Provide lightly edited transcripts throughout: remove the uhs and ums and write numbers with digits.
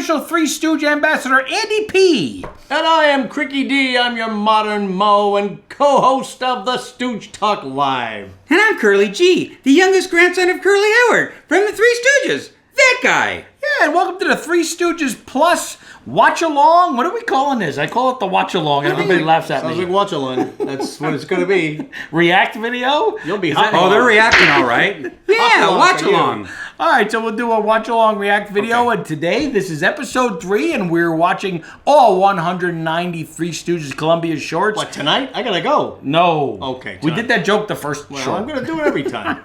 official Three Stooge ambassador, Andy P. And I am Cricky D. I'm your modern Mo and co-host of the Stooge Talk Live. And I'm Curly G, the youngest grandson of Curly Howard from the Three Stooges. That guy. Yeah, and welcome to the Three Stooges Plus Watch Along. What are we calling this? I call it the Watch Along, and everybody laughs at Sounds me. like watch along. That's what it's going to be. React video? You'll be hot. Oh, they're reacting all right. Yeah, watch along. All right, so we'll do a watch along react video, and today this is episode 3, and we're watching all 193 Stooges Columbia shorts. What, tonight? I gotta go. No. Okay, We tonight. did that joke the first Well, short. I'm gonna do it every time.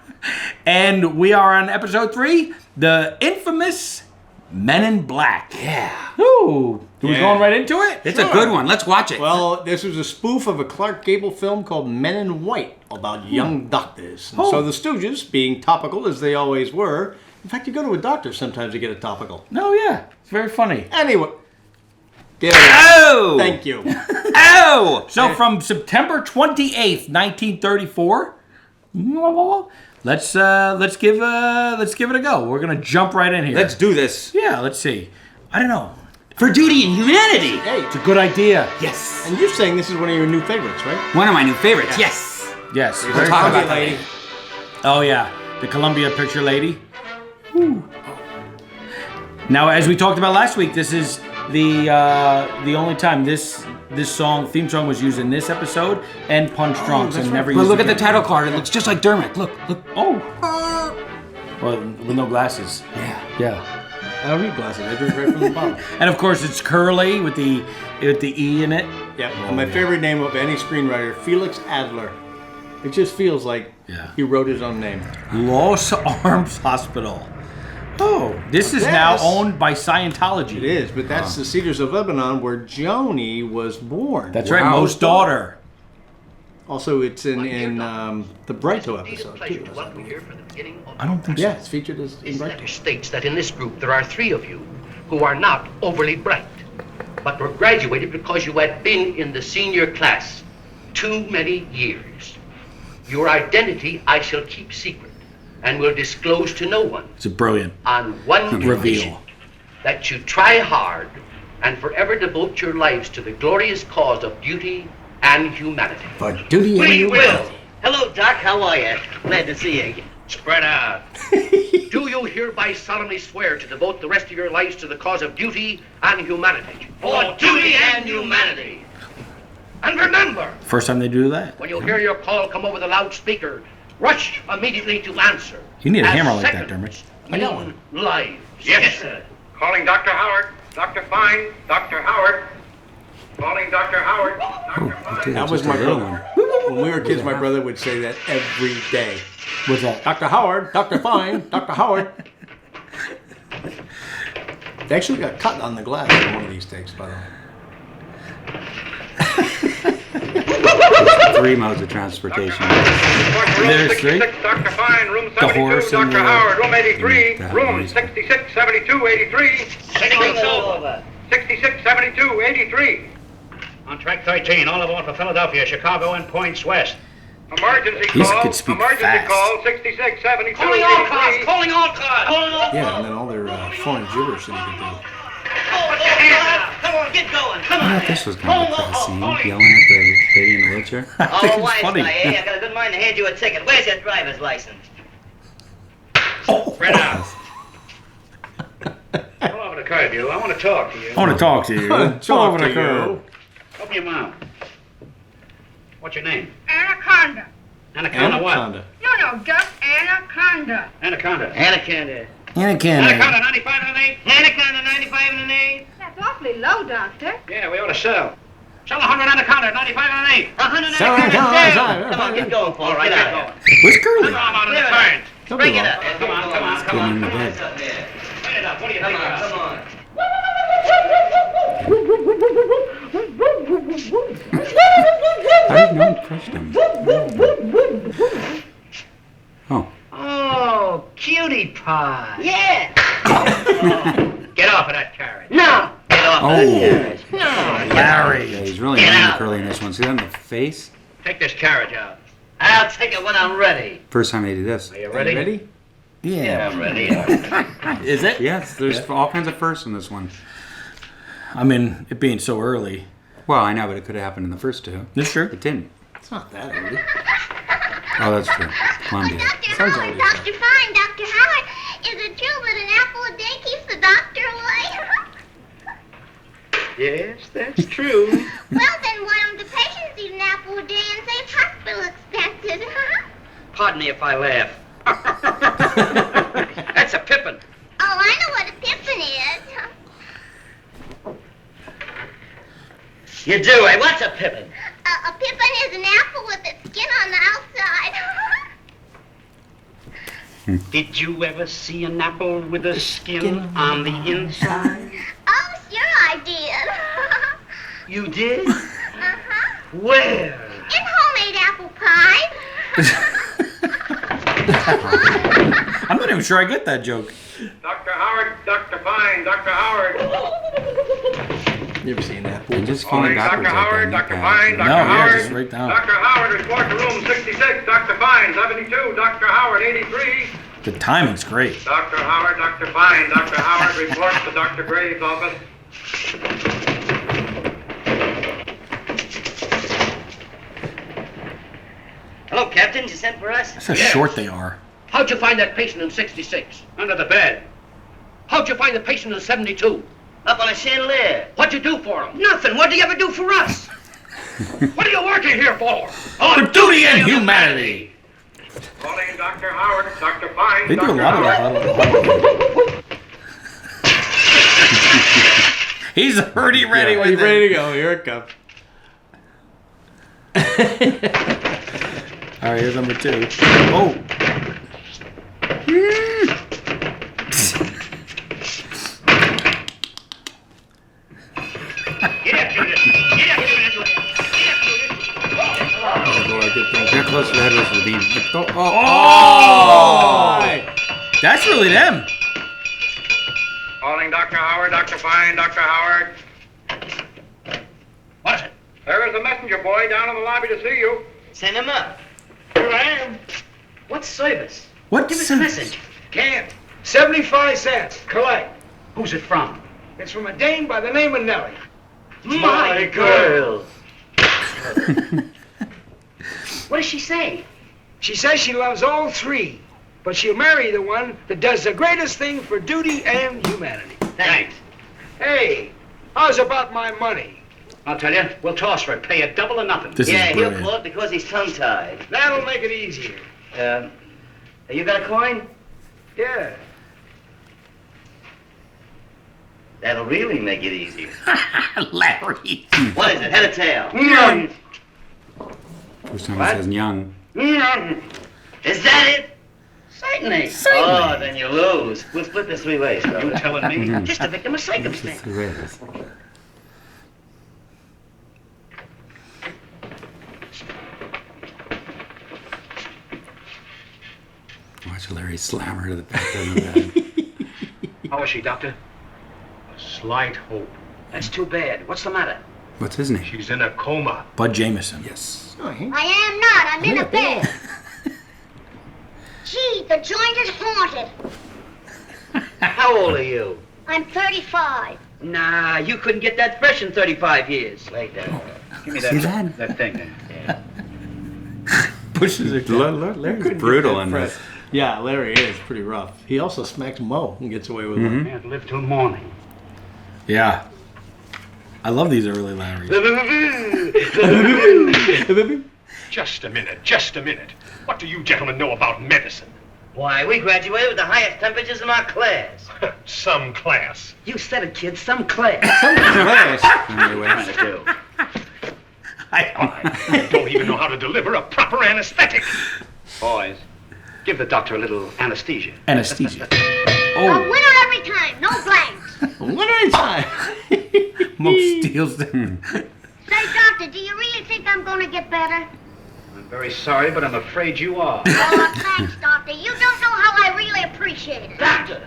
And we are on episode 3, the infamous Men in Black. Yeah. Ooh. We're Yeah. going right into it? It's a good one. Let's watch it. Well, this was a spoof of a Clark Gable film called Men in White about young doctors. And Oh. so the Stooges, being topical as they always were, in fact, you go to a doctor sometimes to get a topical. No, yeah. It's very funny. Anyway. There it is. Oh! Thank you. Oh! So from September 28th, 1934, let's give it a go. We're gonna jump right in here. Let's do this. Yeah, let's see. I don't know. For duty and humanity. Hey, It's a good idea. Yes. and you're saying this is one of your new favorites, right? One of my new favorites. Yes. Yes. We'll very talk funny. about that later. Oh yeah, the Columbia Picture Lady. Whew. Now, as we talked about last week, this is the only time this theme song was used in this episode and Punch Drunks and never used. But look at the again. title card. It looks just like Durmick. Look. Oh. Well, with no glasses. Yeah. Yeah. I don't need glasses. I drink right from the bottle. And of course, it's Curly with the E in it. Yeah, and my favorite name of any screenwriter, Felix Adler. It just feels like he wrote his own name. Los Arms Hospital. Oh, this is now owned by Scientology. It is, but that's the Cedars of Lebanon where Joni was born. That's right, Mo's daughter. Also, it's in the Brighto episode, too. I don't think so. Yeah, it's featured as in This Brighto. letter states that in this group there are 3 of you who are not overly bright, but were graduated because you had been in the senior class too many years. Your identity I shall keep secret and will disclose to no one It's a brilliant on one reveal. condition, that you try hard and forever devote your lives to the glorious cause of duty and humanity. For duty and We humanity. will. Hello, Doc. How are you? Glad to see you again. Spread out. Do you hereby solemnly swear to devote the rest of your lives to the cause of duty and humanity? For duty and humanity. And remember, First time they do that. when you hear your call come over the loudspeaker, rush immediately to answer. You need a As hammer like that, seconds Durmick. I got one. mean lives. Yes, sir. Calling Dr. Howard. Dr. Fine. Dr. Howard. Calling Dr. Howard. Dr. Fine. That was my brother. When we were kids, my brother would say that every day. What's that? Dr. Howard, Dr. Fine, Dr. Howard. They actually got cut on the glass in one of these takes, by the way. 3 modes of transportation. There's Room 66, Dr. Fine. Room 72, horse and Dr. the- Howard. Room 83. the Room horse. 66, 72, 83. Bring it over. 66, 72, 83. On track 13, all aboard for Philadelphia, Chicago, and points west. Emergency These call. could speak Emergency fast. call. 66, 72, Calling all cars! 83. Calling all cars! Yeah, and then all their foreign gibberish that you could do. Come on, get going. Come I on. thought this was kind of a depressing. Yelling at the lady in the wheelchair. I think Oh, it's wise funny. guy, eh? I got a good mind to hand you a ticket. Where's your driver's license? Spread out. Pull over the curb, you. I want to talk to you. I want to talk to you. Pull over the curb. Open your mouth. What's your name? Anaconda. Anaconda what? Anaconda. No, just anaconda. Anaconda. Anaconda. Anaconda, 95 and an 8. Anaconda, 95 and an 8. That's awfully low, Doctor. Yeah, we ought to sell. Sell 100 Anaconda, 95 and an 8. 100 Sorry, anaconda. sorry. Come on, get going, Paul. All right, Get get out going. of here. Where's Curly? Come on, out of the Clear it turn. Don't Bring be it long. up. Come on, come on, come Put him on. in the Come on, bed. Clean it up. What do you Come think on, about? come on. How did no one crush them? Oh. Oh, cutie pie. Yeah. Get off of that carriage. No. Get off of Oh. that carriage. Larry. Yeah, he's really Get mean to out. Curly in this one. See that in the face? Take this carriage out. I'll take it when I'm ready. First time they do this. Are you Are ready? you ready? Yeah. I'm ready. Is it? Yes, there's all kinds of firsts in this one. I mean, it being so early. Well, I know, but it could have happened in the first two. That's true. It didn't. It's not that early. Oh, that's true. Columbia. Dr. Sounds Howard, early, Dr. Fine, Dr. Howard, is it true that an apple a day keeps the doctor away? Yes, that's true. Well, then why don't the patients eat an apple a day and save hospital expenses? Pardon me if I laugh. That's a pippin. Oh, I know what a pippin is. You do, eh? What's a pippin? A pippin is an apple with its skin on the outside. Did you ever see an apple with a skin on the inside? Oh, sure I did. You did? Uh-huh. Where? In homemade apple pie. I'm not even sure I get that joke. Dr. Howard, Dr. Fine, Dr. Howard. You ever seen that? And just calling Calling backwards Dr. like Howard, that. Dr. Fine, Dr. No, yeah, Howard. just right down. Dr. Howard, report to room 66. Dr. Fine, 72. Dr. Howard, 83. The timing's great. Dr. Howard, Dr. Fine, Dr. Howard, report to Dr. Graves' office. Hello, Captain. You sent for us? That's how short they are. How'd you find that patient in 66? Under the bed. How'd you find the patient in 72? Up on a chandelier. What'd you do for him? Nothing. What do you ever do for us? What are you working here for? For duty and humanity. Calling Dr. Howard, Dr. Fine, They do a Dr. lot of Howard. that. He's already ready with He's it. ready to go. Here it comes. All right, here's number 2. Oh. They're close to the head was the beam. That's really them. Calling Dr. Howard, Dr. Fine, Dr. Howard. What is it? There is a messenger boy down in the lobby to see you. Send him up. Here I am. What service? What Give us a message. Can't. 75 cents. Collect. Who's it from? It's from a dame by the name of Nelly. My girl. What does she say? She says she loves all three, but she'll marry the one that does the greatest thing for duty and humanity. Thanks. Hey, how's about my money? I'll tell you, we'll toss for it. Pay a double or nothing. This Yeah, is he'll brilliant. pull it because he's tongue-tied. That'll make it easier. You got a coin? Yeah. That'll really make it easier. Larry. What is it, head or tail? First time he says young. Is that it? Certainly. Oh, then you lose. We'll split this 3 ways, You brother. telling me? Just a victim of circumstance. Watch Larry slam her to the back of the bed. How is she, Doctor? A slight hope. That's too bad. What's the matter? What's his name? She's in a coma. Bud Jameson. Yes. I am not. I'm in a bed. Gee, the joint is haunted. How old are you? I'm 35. Nah, you couldn't get that fresh in 35 years. Like that. Give me See that, that? that thing then. Pushes her down. Larry's brutal in this. Yeah, Larry is pretty rough. He also smacks Mo and gets away with it. Can't live till morning. Yeah. I love these early Larrys. Just a minute. What do you gentlemen know about medicine? Why, we graduated with the highest temperatures in our class. Some class. You said it, kid, some class. Trying to do. I don't even know how to deliver a proper anesthetic. Boys, give the doctor a little anesthesia. Anesthesia. A Oh, winner every time. No blanks. One at a time. Mo steals them. Say, doctor, do you really think I'm going to get better? I'm very sorry, but I'm afraid you are. Oh, thanks, doctor. You don't know how I really appreciate it. Doctor,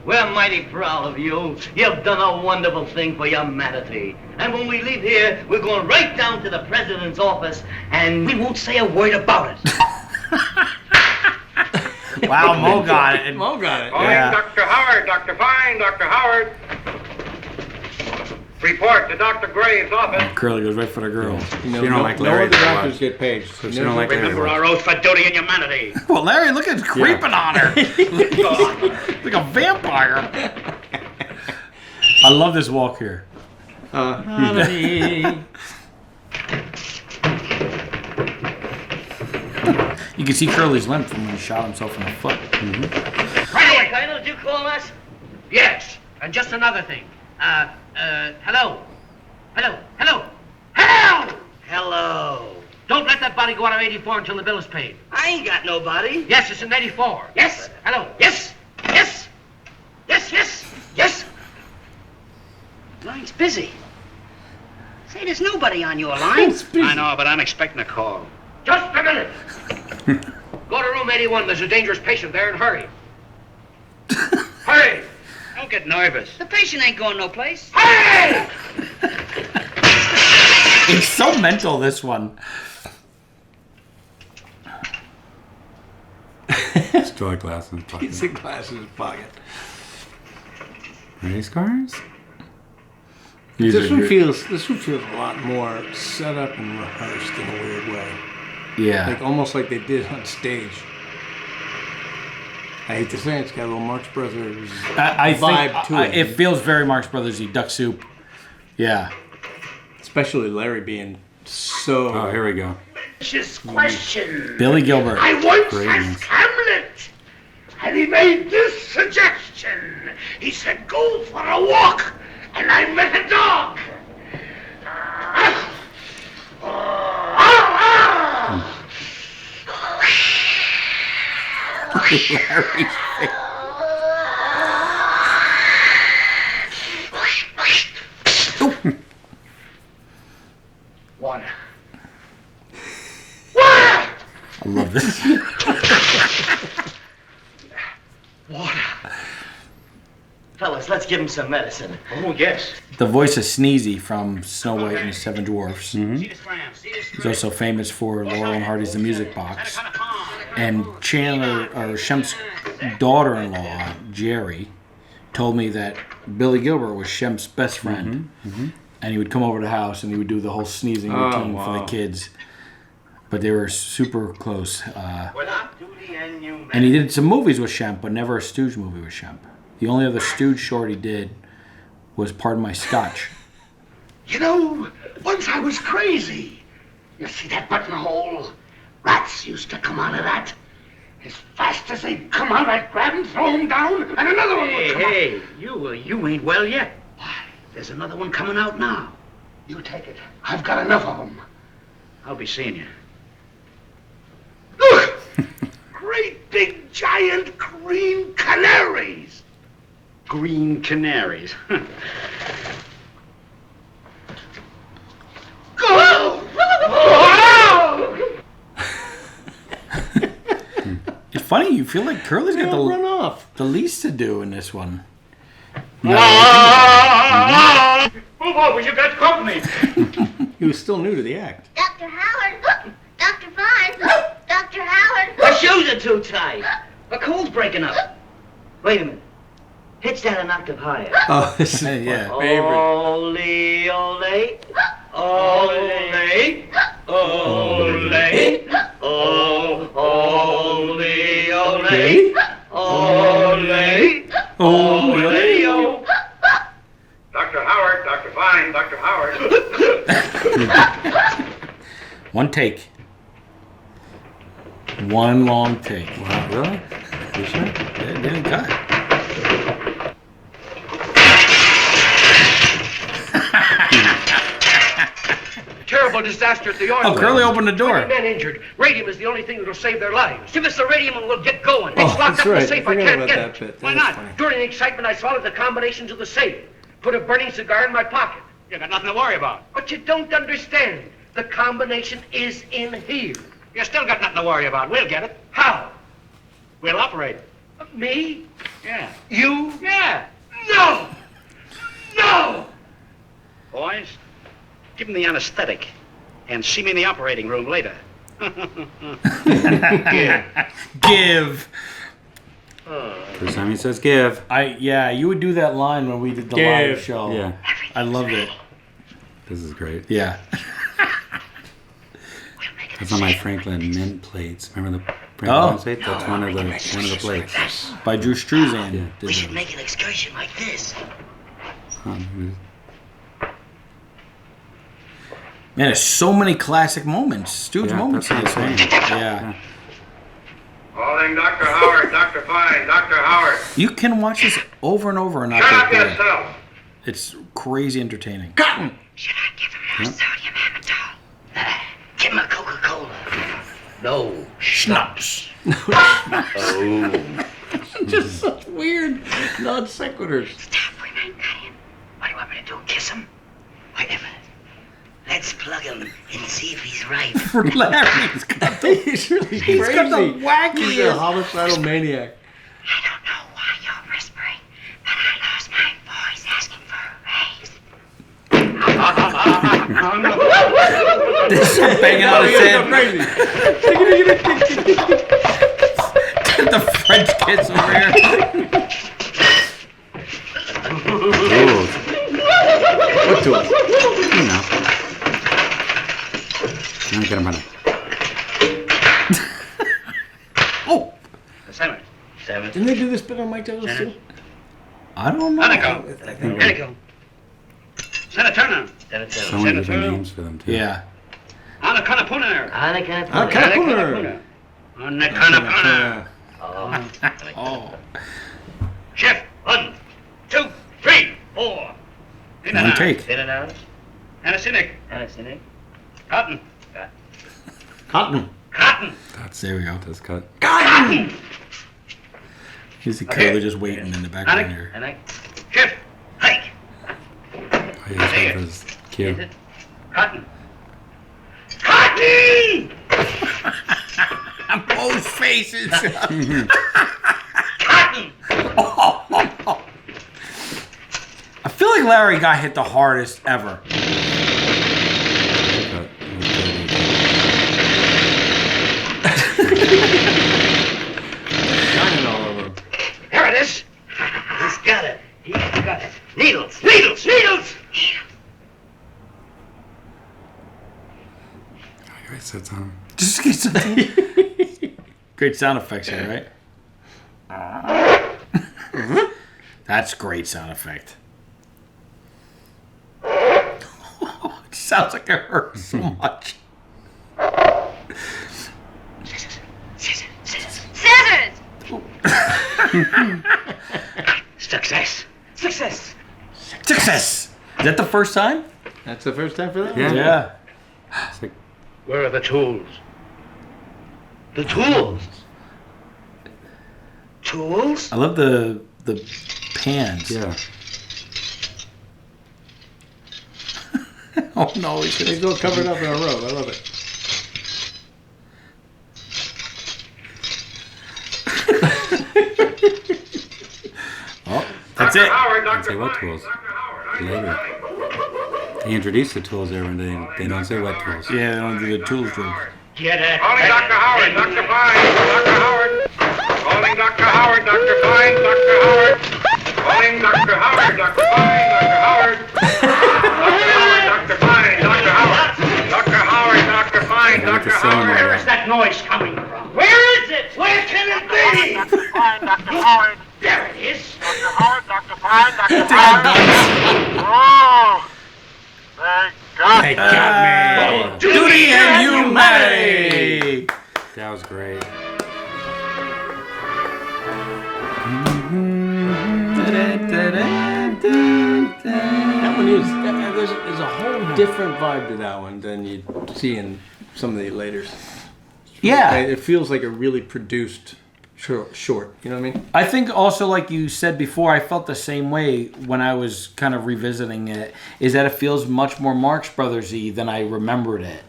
we're mighty proud of you. You've done a wonderful thing for humanity. And when we leave here, we're going right down to the president's office, and we won't say a word about it. Wow, Mo got it. Mo got it. Calling Yeah. Dr. Howard. Dr. Fine. Dr. Howard. Report to Dr. Graves' office. Curly goes right for the girl. You know, You don't no, like no Larry other very doctors much. get paged. So you don't like Larry. Remember our oath for duty and humanity. Well, Larry, look at him creeping on her. Like a vampire. I love this walk here. You can see Curly's limp from when he shot himself in the foot. Hey, Colonel, did you call us? Yes, and just another thing. Hello. Hello. Hello. Hello! Hello. Don't let that body go out of 84 until the bill is paid. I ain't got nobody. Yes, it's in 84. Yes. Hello. Yes. Yes. Yes, yes. Yes. Line's busy. Say, there's nobody on your line. I know, but I'm expecting a call. Just a minute. Go to room 81. There's a dangerous patient there, and hurry. Hurry! Don't get nervous. The patient ain't going no place. Hurry! It's so mental, this one. Straw glass in his pocket. Pizza glass in his pocket. Race cars? This one feels a lot more set up and rehearsed in a weird way. Yeah. Like almost like they did on stage. I hate to say it, it's got a little Marx Brothers I vibe think to it. it feels very Marx Brothers-y, Duck Soup. Yeah. Especially Larry being so... Oh, here we go. This question. Billy Gilbert. I once Great. asked Hamlet, and he made this suggestion. He said, go for a walk, and I met a dog. Larry. Water. Water! I love this. Water. Fellas, let's give him some medicine. Oh, yes. The voice of Sneezy from Snow White and the Seven Dwarfs. See the scram. See the He's scram. also famous for Laurel and Hardy's The Music Box. And Chandler, or Shemp's daughter-in-law, Jerry, told me that Billy Gilbert was Shemp's best friend. And he would come over to the house and he would do the whole sneezing routine for the kids. But they were super close. Without duty and humanity. And he did some movies with Shemp, but never a Stooge movie with Shemp. The only other Stooge short he did was Pardon My Scotch. You know, once I was crazy. You see that buttonhole? Rats used to come out of that. As fast as they'd come out, I'd grab and throw them down, and another one would come out. Hey, you ain't well yet. Why, there's another one coming out now. You take it. I've got enough of them. I'll be seeing you. Look! Great big giant green canaries. Green canaries. Go! It's funny, you feel like Curly's got run off. the least to do in this one. Move over, you got company. He was still new to the act. Dr. Howard. Dr. Fine. Dr. Howard. My shoes are too tight. My cold's breaking up. Wait a minute. Pitch that an octave higher. Oh, this is Yeah. my favorite. Ole, ole, ole, ole, ole, ole, ole. Dr. Howard, Dr. Fine, Dr. Howard. One take. One long take. Wow, really? You sure? It didn't cut. Terrible disaster at the oil Oh, Curly opened the door. 20 men injured. Radium is the only thing that'll save their lives. Give us the radium and we'll get going. Oh, It's locked that's up in right. the safe. I forgot can't about get that it. bit. Why That was not? funny. During the excitement, I swallowed the combination to the safe. Put a burning cigar in my pocket. You got nothing to worry about. But you don't understand. The combination is in here. You still got nothing to worry about. We'll get it. How? We'll operate. Me? Yeah. You? Yeah. No! No! Boys, give him the anesthetic and see me in the operating room later. Give. First time he says give. You would do that line when we did the live show. Yeah. I loved it. This is great. Yeah. That's on my Franklin mint plates. Remember the Franklin plate? That's one of the plates. By Drew Struzan. Yeah. We should make an excursion like this. Man, there's so many classic moments. Stooge moments in this one. Yeah. Calling Dr. Howard, Dr. Fine, Dr. Howard. You can watch this over and over and not Shut up get bored. yourself. It's crazy entertaining. Cotton! Should I give her sodium amytal? Give him a Coca-Cola. No. Schnapps. Oh. Just such weird non sequiturs. Stop, we might cut him. What do you want me to do? Kiss him? Wait a minute. Let's plug him and see if he's right. Larry's got the, He's really crazy. He's got the wackiest. He's a homicidal maniac. I don't know why you're whispering, but I lost my voice asking for a raise. This is banging on his head. The French kids over here. What tools? You know. I'm gonna run it. Oh! Seven. Didn't they do this bit on Mike Douglas too? I don't know. Here you go. Senator Turner. So many different names for them, too. Yeah. Anna Kanapuna. Oh. Chef, 1, 2, 3, 4. One take. Anacinic. Cotton. There we go. That's cut. He's the curly just waiting in the background here. Chef, hike. Oh, yeah, that was cute. Cotton. Both faces. Cotton. I feel like Larry got hit the hardest ever. Shining all over him. Here it is. He's got it. Needles. I said something. Just get something. Great sound effects here, right? That's great sound effect. It sounds like it hurts so much. Scissors! Success. Success! Is that the first time? That's the first time for that? Yeah. It's like, Where are the tools? The tools? Tools? I love the pans. yeah. Oh no, he's They go covered up in a row. I love it. Oh, that's it. Howard, Don't Dr. say what Fine, tools. Dr. Howard. Later. They introduce the tools there and they don't say what tools. Yeah, they don't do the tools joke. Get it. Calling Dr. Howard, Dr. Fine, Dr. Howard. Calling Dr. Howard, Dr. Fine, Dr. Howard. Calling Dr. Howard, Dr. Fine, Dr. Howard. Dr. Fine, Dr. Howard. Dr. Howard, Dr. Fine, Dr. Howard. Where is that noise coming from? Where is it? Where can it be? Dr. Fine, Dr. Howard. There it is. Dr. Howard, Dr. Fine, Dr. Howard. Oh, they got me. Duty and humanity. That was great. That one is. There's a whole different vibe to that one than you see in some of the laters. Yeah. It feels like a really produced short. You know what I mean? I think also, like you said before, I felt the same way when I was kind of revisiting it, is that it feels much more Marx Brothers-y than I remembered it.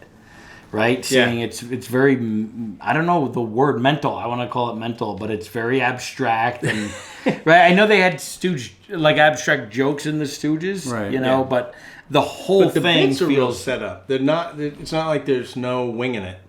Right? Seeing it's very, I don't know the word mental. I want to call it mental, but it's very abstract. And right? I know they had Stooge, like abstract jokes in the Stooges, Right, you know, yeah. but the whole But the thing bits are real feels... set up. They're not. It's not like there's no winging it.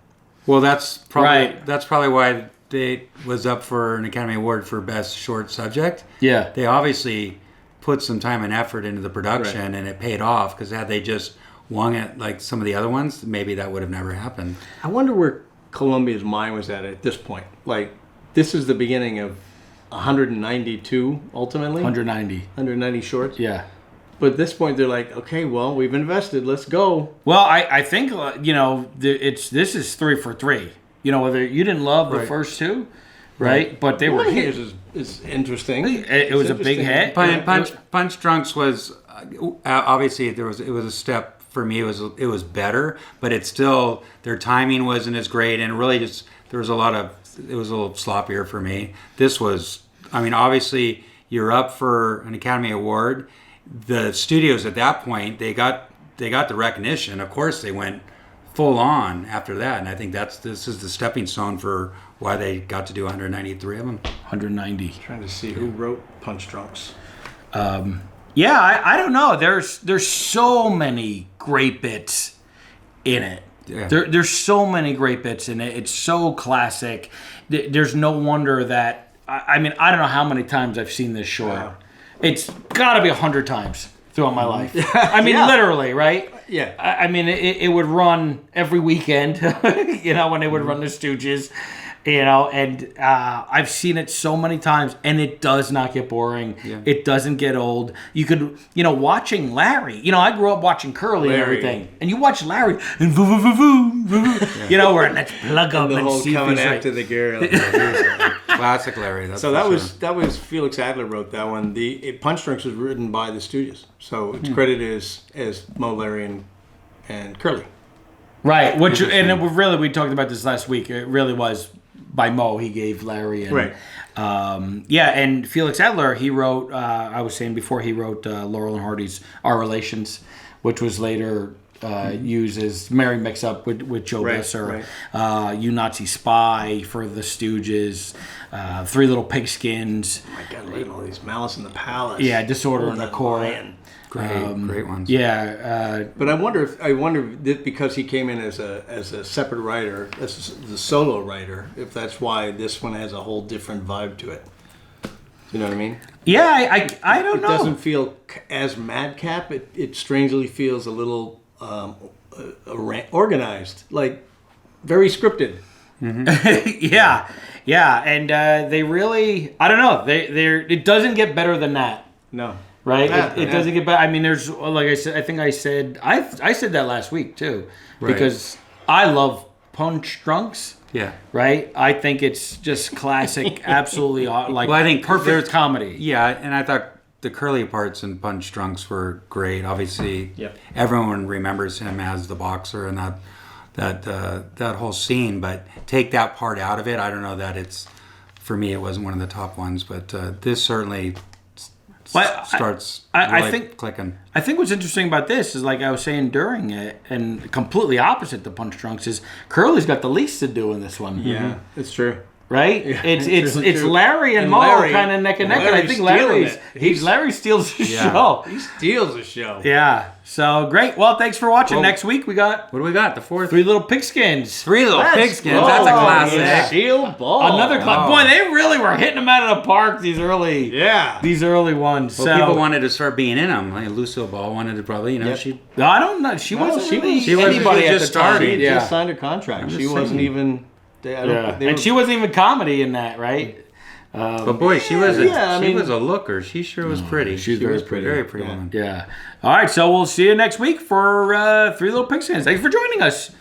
Well, that's probably Right. that's probably why they was up for an Academy Award for Best Short Subject. Yeah. They obviously put some time and effort into the production, and it paid off, because had they just won it like some of the other ones, maybe that would have never happened. I wonder where Columbia's mind was at this point. Like, this is the beginning of 192, ultimately? 190 shorts? Yeah. But at this point, they're like, okay, well, we've invested. Let's go. Well, I think, this is 3 for 3. Whether you didn't love the first two, right? But they were hits. Is interesting. It was a big hit. Punch Drunks was obviously it was a step for me. It was better, but it's still, their timing wasn't as great, and really just it was a little sloppier for me. This was, obviously you're up for an Academy Award. The studios at that point, they got the recognition. Of course, they went full on after that, and I think this is the stepping stone for why they got to do 193 of them. 190. Trying to see who wrote Punch Drunks. I don't know. There's so many great bits in it. Yeah. There's so many great bits in it. It's so classic. There's no wonder that I don't know how many times I've seen this short. Wow. It's got to be 100 times throughout my life. Literally, right? Yeah. It would run every weekend, when they would run the Stooges, and I've seen it so many times, and it does not get boring. Yeah. It doesn't get old. You could, watching Larry, I grew up watching Curly and everything, and you watch Larry, and where let's plug up and the and whole see coming if after the girl. Classic Larry. That's that was Felix Adler wrote that one. Punch Drunks was written by the Stooges, so it's credited as Mo, Larry, and Curly. Right. We talked about this last week. It really was by Mo. He gave Larry and right. And Felix Adler, he wrote. I was saying before, he wrote Laurel and Hardy's "Our Relations," which was later used as Merry Mix-Up with Joe Besser. Right. You Nazi Spy for the Stooges. Three Little Pigskins. Oh my God! Look at all these Malice in the Palace. Yeah, Disorder in the Court. Great ones. Yeah, but I wonder if because he came in as a separate writer, as the solo writer, if that's why this one has a whole different vibe to it. You know what I mean? Yeah, I don't know. It doesn't feel as madcap. It strangely feels a little organized, like very scripted. Mm-hmm. yeah, and they really, I don't know. It doesn't get better than that. No. Right? It doesn't get better. There's, like I said, I said that last week too. Right. Because I love Punch Drunks. Yeah. Right? I think it's just classic, absolutely, I think perfect comedy. Yeah, and I thought the Curly parts in Punch Drunks were great. Obviously, everyone remembers him as the boxer and that whole scene, but take that part out of it. I don't know that for me, it wasn't one of the top ones, but this certainly starts clicking. I think what's interesting about this is, like I was saying during it, and completely opposite to Punch Drunks, is Curly's got the least to do in this one. Yeah, it's true. Right? Yeah, it's Larry and Mo kind of neck and neck, and I think Larry steals the show. He steals the show. Yeah. So great. Well, thanks for watching. Next week we got what do we got? The fourth Three Little Pigskins. Three Little Pigskins. That's a classic. Yeah. Shield ball. Another classic. Boy, they really were hitting them out of the park. These early ones. Well, people wanted to start being in them. Like Lucille Ball wanted to probably, she. I don't know. She wasn't anybody at the time. She just signed a contract. She wasn't even. And she wasn't even comedy in that, right? But boy, she was a looker. She sure was pretty. She was very pretty woman. Yeah. All right, so we'll see you next week for Three Little Pigskins. Thanks for joining us.